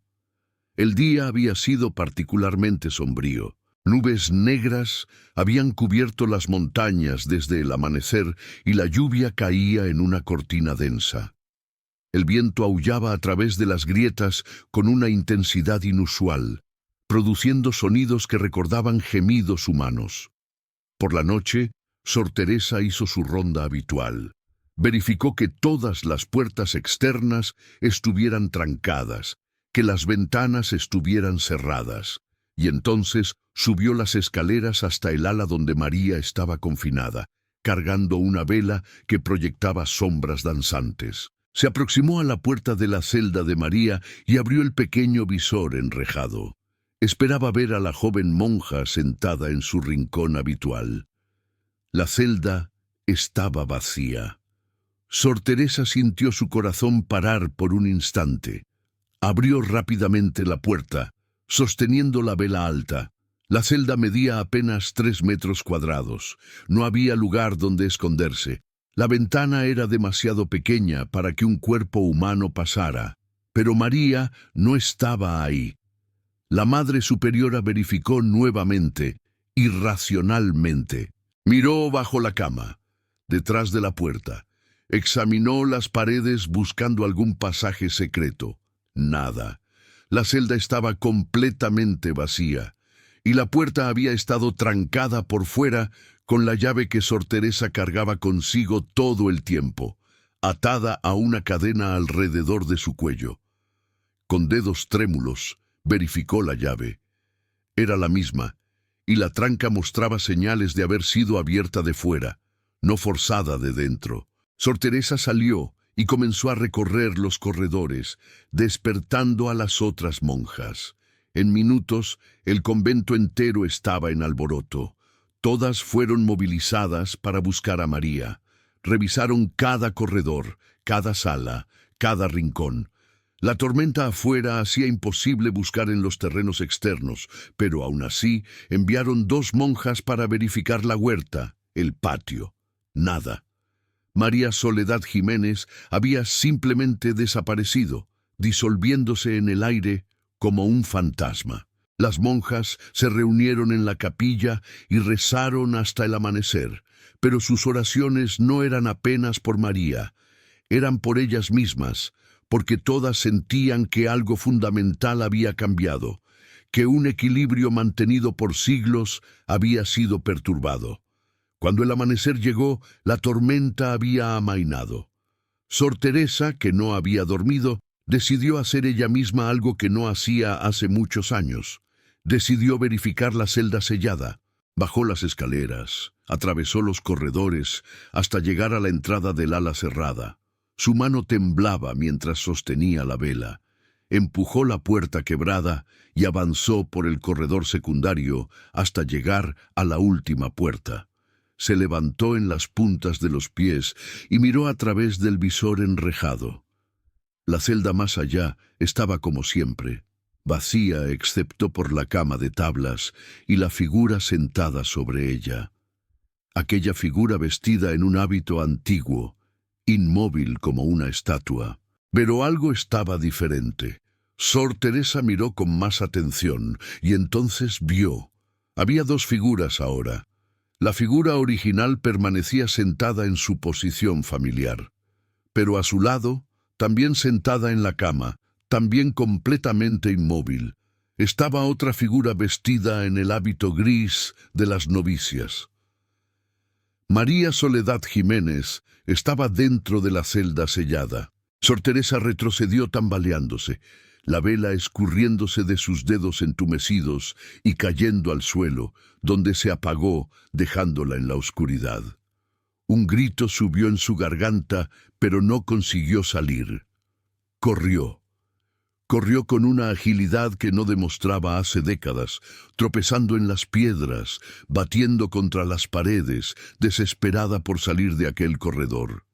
El día había sido particularmente sombrío. Nubes negras habían cubierto las montañas desde el amanecer y la lluvia caía en una cortina densa. El viento aullaba a través de las grietas con una intensidad inusual, produciendo sonidos que recordaban gemidos humanos. Por la noche, Sor Teresa hizo su ronda habitual. Verificó que todas las puertas externas estuvieran trancadas, que las ventanas estuvieran cerradas, y entonces subió las escaleras hasta el ala donde María estaba confinada, cargando una vela que proyectaba sombras danzantes. Se aproximó a la puerta de la celda de María y abrió el pequeño visor enrejado. Esperaba ver a la joven monja sentada en su rincón habitual. La celda estaba vacía. Sor Teresa sintió su corazón parar por un instante. Abrió rápidamente la puerta, sosteniendo la vela alta. La celda medía apenas 3 metros cuadrados. No había lugar donde esconderse. La ventana era demasiado pequeña para que un cuerpo humano pasara, pero María no estaba ahí. La Madre Superiora verificó nuevamente, irracionalmente. Miró bajo la cama, detrás de la puerta. Examinó las paredes buscando algún pasaje secreto. Nada. La celda estaba completamente vacía, y la puerta había estado trancada por fuera con la llave que Sor Teresa cargaba consigo todo el tiempo, atada a una cadena alrededor de su cuello. Con dedos trémulos, verificó la llave. Era la misma, y la tranca mostraba señales de haber sido abierta de fuera, no forzada de dentro. Sor Teresa salió y comenzó a recorrer los corredores, despertando a las otras monjas. En minutos, el convento entero estaba en alboroto. Todas fueron movilizadas para buscar a María. Revisaron cada corredor, cada sala, cada rincón. La tormenta afuera hacía imposible buscar en los terrenos externos, pero aún así enviaron 2 monjas para verificar la huerta, el patio. Nada. María Soledad Jiménez había simplemente desaparecido, disolviéndose en el aire como un fantasma. Las monjas se reunieron en la capilla y rezaron hasta el amanecer, pero sus oraciones no eran apenas por María, eran por ellas mismas, porque todas sentían que algo fundamental había cambiado, que un equilibrio mantenido por siglos había sido perturbado. Cuando el amanecer llegó, la tormenta había amainado. Sor Teresa, que no había dormido, decidió hacer ella misma algo que no hacía hace muchos años. Decidió verificar la celda sellada. Bajó las escaleras, atravesó los corredores, hasta llegar a la entrada del ala cerrada. Su mano temblaba mientras sostenía la vela. Empujó la puerta quebrada y avanzó por el corredor secundario hasta llegar a la última puerta. Se levantó en las puntas de los pies y miró a través del visor enrejado. La celda más allá estaba como siempre, vacía excepto por la cama de tablas y la figura sentada sobre ella. Aquella figura vestida en un hábito antiguo, inmóvil como una estatua. Pero algo estaba diferente. Sor Teresa miró con más atención y entonces vio. Había 2 figuras ahora. La figura original permanecía sentada en su posición familiar, pero a su lado, también sentada en la cama, también completamente inmóvil, estaba otra figura vestida en el hábito gris de las novicias. María Soledad Jiménez estaba dentro de la celda sellada. Sor Teresa retrocedió tambaleándose, la vela escurriéndose de sus dedos entumecidos y cayendo al suelo, donde se apagó, dejándola en la oscuridad. Un grito subió en su garganta, pero no consiguió salir. Corrió. Corrió con una agilidad que no demostraba hace décadas, tropezando en las piedras, batiendo contra las paredes, desesperada por salir de aquel corredor.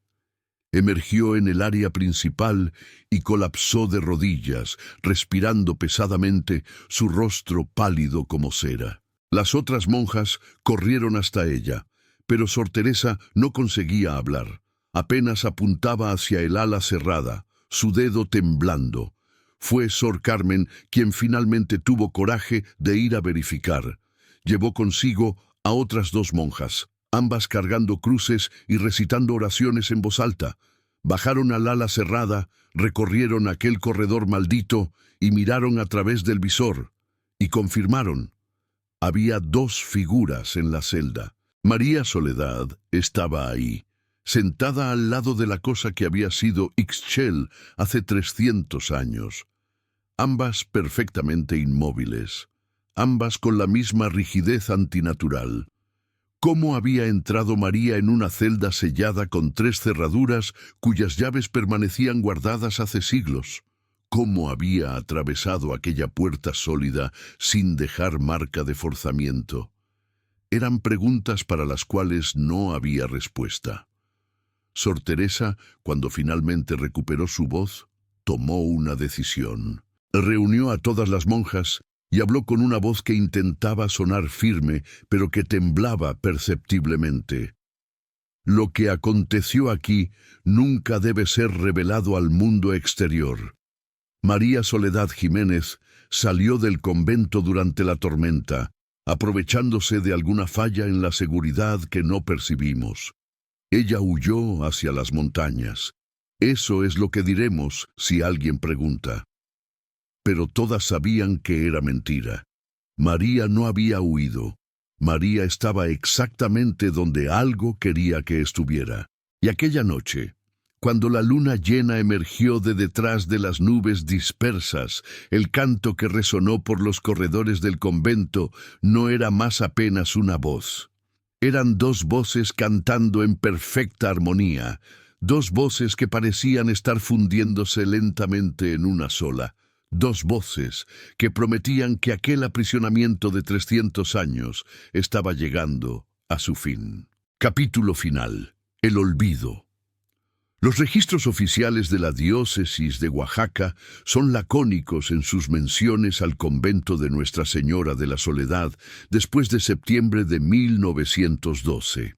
Emergió en el área principal y colapsó de rodillas, respirando pesadamente, su rostro pálido como cera. Las otras monjas corrieron hasta ella, pero Sor Teresa no conseguía hablar. Apenas apuntaba hacia el ala cerrada, su dedo temblando. Fue Sor Carmen quien finalmente tuvo coraje de ir a verificar. Llevó consigo a otras 2 monjas, ambas cargando cruces y recitando oraciones en voz alta. Bajaron al ala cerrada, recorrieron aquel corredor maldito y miraron a través del visor. Y confirmaron. Había 2 figuras en la celda. María Soledad estaba ahí, sentada al lado de la cosa que había sido Ixchel hace 300 años. Ambas perfectamente inmóviles, ambas con la misma rigidez antinatural. ¿Cómo había entrado María en una celda sellada con 3 cerraduras cuyas llaves permanecían guardadas hace siglos? ¿Cómo había atravesado aquella puerta sólida sin dejar marca de forzamiento? Eran preguntas para las cuales no había respuesta. Sor Teresa, cuando finalmente recuperó su voz, tomó una decisión. Reunió a todas las monjas y habló con una voz que intentaba sonar firme, pero que temblaba perceptiblemente. Lo que aconteció aquí nunca debe ser revelado al mundo exterior. María Soledad Jiménez salió del convento durante la tormenta, aprovechándose de alguna falla en la seguridad que no percibimos. Ella huyó hacia las montañas. Eso es lo que diremos si alguien pregunta. Pero todas sabían que era mentira. María no había huido. María estaba exactamente donde algo quería que estuviera. Y aquella noche, cuando la luna llena emergió de detrás de las nubes dispersas, el canto que resonó por los corredores del convento no era más apenas una voz. Eran 2 voces cantando en perfecta armonía, 2 voces que parecían estar fundiéndose lentamente en una sola. 2 voces que prometían que aquel aprisionamiento de 300 años estaba llegando a su fin. Capítulo final. El olvido. Los registros oficiales de la diócesis de Oaxaca son lacónicos en sus menciones al convento de Nuestra Señora de la Soledad después de septiembre de 1912.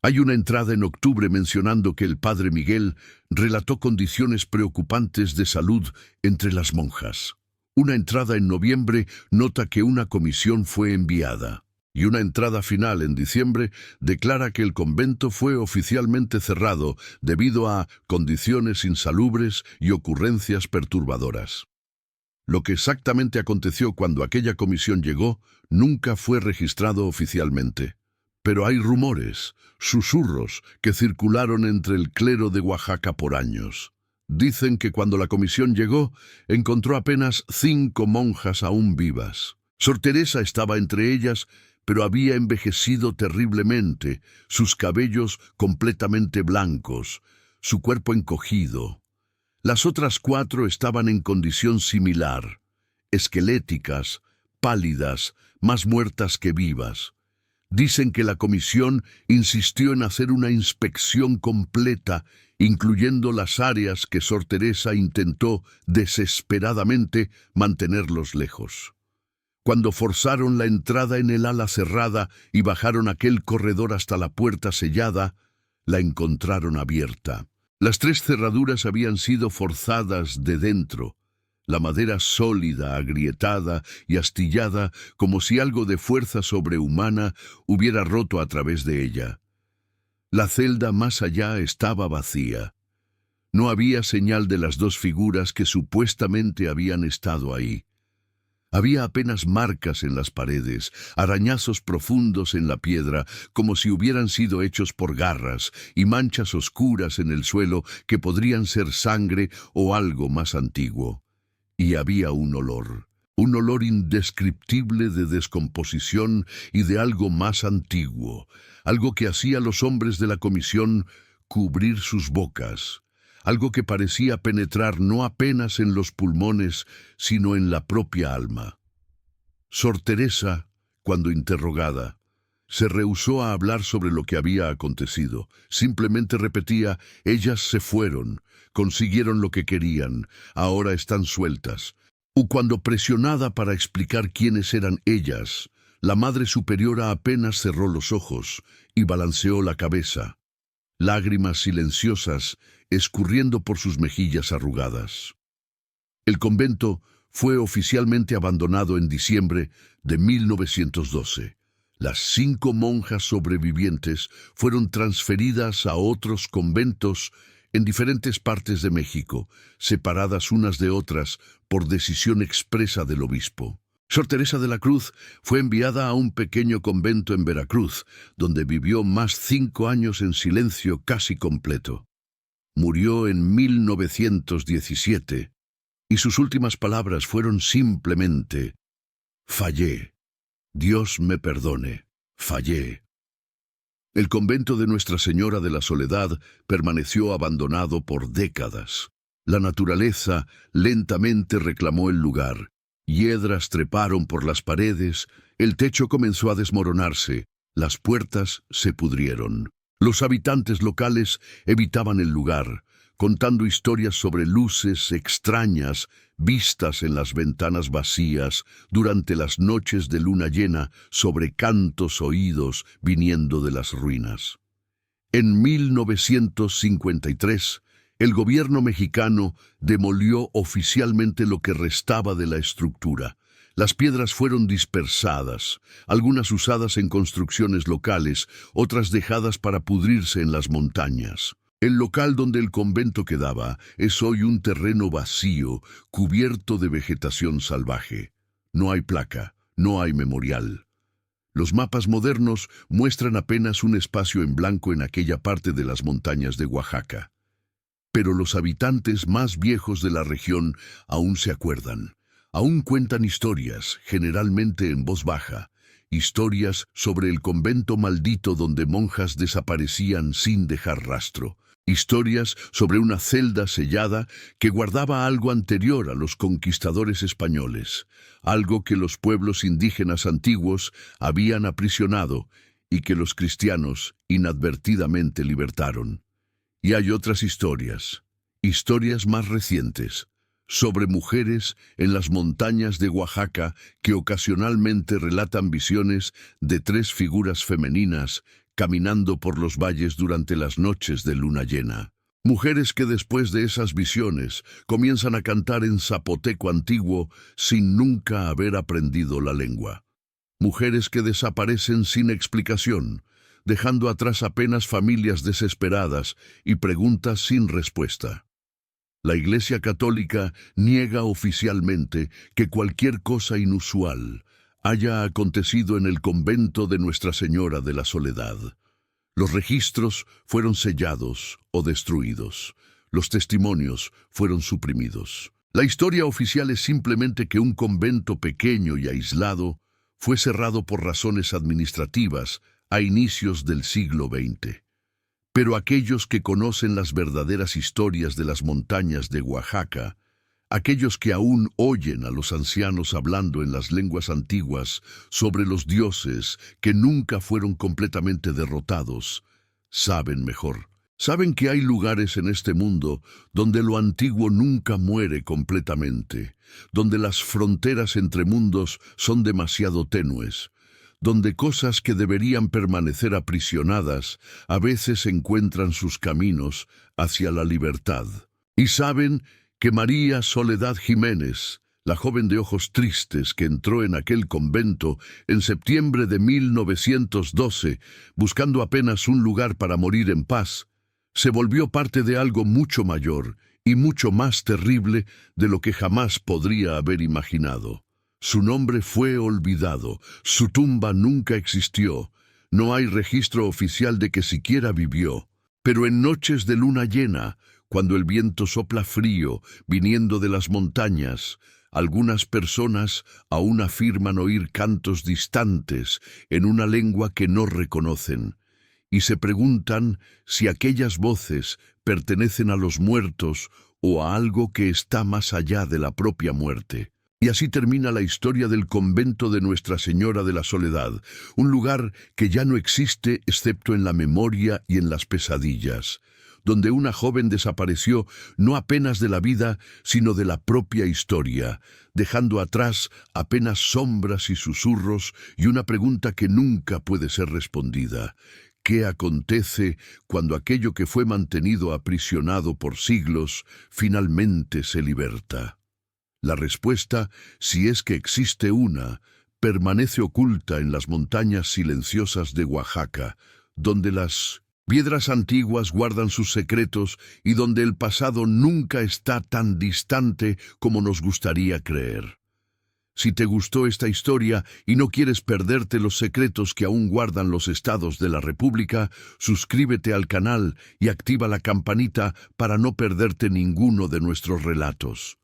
Hay una entrada en octubre mencionando que el padre Miguel relató condiciones preocupantes de salud entre las monjas. Una entrada en noviembre nota que una comisión fue enviada. Y una entrada final en diciembre declara que el convento fue oficialmente cerrado debido a condiciones insalubres y ocurrencias perturbadoras. Lo que exactamente aconteció cuando aquella comisión llegó nunca fue registrado oficialmente. Pero hay rumores, susurros, que circularon entre el clero de Oaxaca por años. Dicen que cuando la comisión llegó, encontró apenas 5 monjas aún vivas. Sor Teresa estaba entre ellas, pero había envejecido terriblemente, sus cabellos completamente blancos, su cuerpo encogido. Las otras 4 estaban en condición similar, esqueléticas, pálidas, más muertas que vivas. Dicen que la comisión insistió en hacer una inspección completa, incluyendo las áreas que Sor Teresa intentó desesperadamente mantenerlos lejos. Cuando forzaron la entrada en el ala cerrada y bajaron aquel corredor hasta la puerta sellada, la encontraron abierta. Las 3 cerraduras habían sido forzadas de dentro, la madera sólida, agrietada y astillada, como si algo de fuerza sobrehumana hubiera roto a través de ella. La celda más allá estaba vacía. No había señal de las 2 figuras que supuestamente habían estado ahí. Había apenas marcas en las paredes, arañazos profundos en la piedra, como si hubieran sido hechos por garras, y manchas oscuras en el suelo que podrían ser sangre o algo más antiguo. Y había un olor indescriptible de descomposición y de algo más antiguo, algo que hacía a los hombres de la comisión cubrir sus bocas, algo que parecía penetrar no apenas en los pulmones, sino en la propia alma. Sor Teresa, cuando interrogada, Se rehusó a hablar sobre lo que había acontecido. Simplemente repetía: ellas se fueron, consiguieron lo que querían, ahora están sueltas. O cuando presionada para explicar quiénes eran ellas, la Madre Superiora apenas cerró los ojos y balanceó la cabeza, lágrimas silenciosas escurriendo por sus mejillas arrugadas. El convento fue oficialmente abandonado en diciembre de 1912. Las 5 monjas sobrevivientes fueron transferidas a otros conventos en diferentes partes de México, separadas unas de otras por decisión expresa del obispo. Sor Teresa de la Cruz fue enviada a un pequeño convento en Veracruz, donde vivió más 5 años en silencio casi completo. Murió en 1917, y sus últimas palabras fueron simplemente: fallé. Dios me perdone, fallé. El convento de Nuestra Señora de la Soledad permaneció abandonado por décadas. La naturaleza lentamente reclamó el lugar. Hiedras treparon por las paredes, el techo comenzó a desmoronarse, las puertas se pudrieron. Los habitantes locales evitaban el lugar, contando historias sobre luces extrañas vistas en las ventanas vacías durante las noches de luna llena, sobre cantos oídos viniendo de las ruinas. En 1953, el gobierno mexicano demolió oficialmente lo que restaba de la estructura. Las piedras fueron dispersadas, algunas usadas en construcciones locales, otras dejadas para pudrirse en las montañas. El local donde el convento quedaba es hoy un terreno vacío, cubierto de vegetación salvaje. No hay placa, no hay memorial. Los mapas modernos muestran apenas un espacio en blanco en aquella parte de las montañas de Oaxaca. Pero los habitantes más viejos de la región aún se acuerdan. Aún cuentan historias, generalmente en voz baja. Historias sobre el convento maldito donde monjas desaparecían sin dejar rastro. Historias sobre una celda sellada que guardaba algo anterior a los conquistadores españoles, algo que los pueblos indígenas antiguos habían aprisionado y que los cristianos inadvertidamente libertaron. Y hay otras historias más recientes, sobre mujeres en las montañas de Oaxaca que ocasionalmente relatan visiones de 3 figuras femeninas caminando por los valles durante las noches de luna llena. Mujeres que después de esas visiones comienzan a cantar en zapoteco antiguo sin nunca haber aprendido la lengua. Mujeres que desaparecen sin explicación, dejando atrás apenas familias desesperadas y preguntas sin respuesta. La Iglesia Católica niega oficialmente que cualquier cosa inusual haya acontecido en el convento de Nuestra Señora de la Soledad. Los registros fueron sellados o destruidos. Los testimonios fueron suprimidos. La historia oficial es simplemente que un convento pequeño y aislado fue cerrado por razones administrativas a inicios del siglo XX. Pero aquellos que conocen las verdaderas historias de las montañas de Oaxaca, aquellos que aún oyen a los ancianos hablando en las lenguas antiguas sobre los dioses que nunca fueron completamente derrotados, saben mejor. Saben que hay lugares en este mundo donde lo antiguo nunca muere completamente, donde las fronteras entre mundos son demasiado tenues, donde cosas que deberían permanecer aprisionadas a veces encuentran sus caminos hacia la libertad. Y saben que María Soledad Jiménez, la joven de ojos tristes que entró en aquel convento en septiembre de 1912, buscando apenas un lugar para morir en paz, se volvió parte de algo mucho mayor y mucho más terrible de lo que jamás podría haber imaginado. Su nombre fue olvidado, su tumba nunca existió, no hay registro oficial de que siquiera vivió, pero en noches de luna llena, cuando el viento sopla frío, viniendo de las montañas, algunas personas aún afirman oír cantos distantes en una lengua que no reconocen, y se preguntan si aquellas voces pertenecen a los muertos o a algo que está más allá de la propia muerte. Y así termina la historia del convento de Nuestra Señora de la Soledad, un lugar que ya no existe excepto en la memoria y en las pesadillas, donde una joven desapareció no apenas de la vida, sino de la propia historia, dejando atrás apenas sombras y susurros y una pregunta que nunca puede ser respondida. ¿Qué acontece cuando aquello que fue mantenido aprisionado por siglos finalmente se liberta? La respuesta, si es que existe una, permanece oculta en las montañas silenciosas de Oaxaca, donde las piedras antiguas guardan sus secretos y donde el pasado nunca está tan distante como nos gustaría creer. Si te gustó esta historia y no quieres perderte los secretos que aún guardan los estados de la República, suscríbete al canal y activa la campanita para no perderte ninguno de nuestros relatos.